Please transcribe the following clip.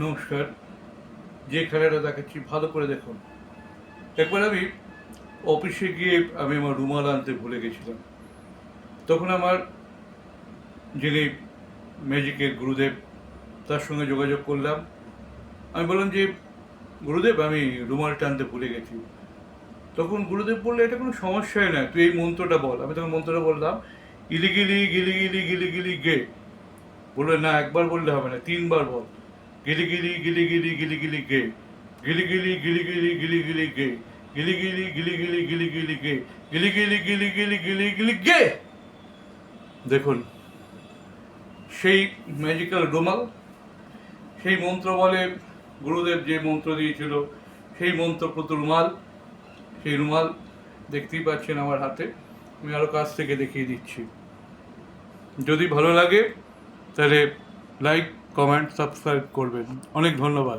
নমস্কার। যে খেলাটা দেখাচ্ছি ভালো করে দেখুন। একবার আমি অফিসে গিয়ে আমি আমার রুমাল আনতে ভুলে গেছিলাম। তখন আমার যিনি ম্যাজিকের গুরুদেব, তার সঙ্গে যোগাযোগ করলাম। আমি বললাম যে, গুরুদেব আমি রুমালটা আনতে ভুলে গেছি। তখন গুরুদেব বললে, এটা কোনো সমস্যাই না, তুই এই মন্ত্রটা বল। আমি তখন মন্ত্রটা বললাম, ইলিগিলি গিলি গিলি গিলি গিলি গে। বললে, না একবার বললে হবে না, 3বার বল। গিলি গিলি গিলি গিলি গিলি গিলি গে, গিলি গিলি গিলি গিলি গিলি গিলি গে, গিলি গিলি গিলি গিলি গিলি গিলি গে, গিলি গিলি গিলি গিলি গিলি গিলি গে। দেখুন, সেই ম্যাজিক্যাল রুমাল, সেই মন্ত্র বলে গুরুদেব যে মন্ত্র দিয়েছিল, সেই মন্ত্রপ্রত রুমাল, সেই রুমাল দেখতেই পাচ্ছেন আমার হাতে। আমি আরও কাছ থেকে দেখিয়ে দিচ্ছি। যদি ভালো লাগে তাহলে লাইক, কমেন্ট, সাবস্ক্রাইব করবেন। অনেক ধন্যবাদ।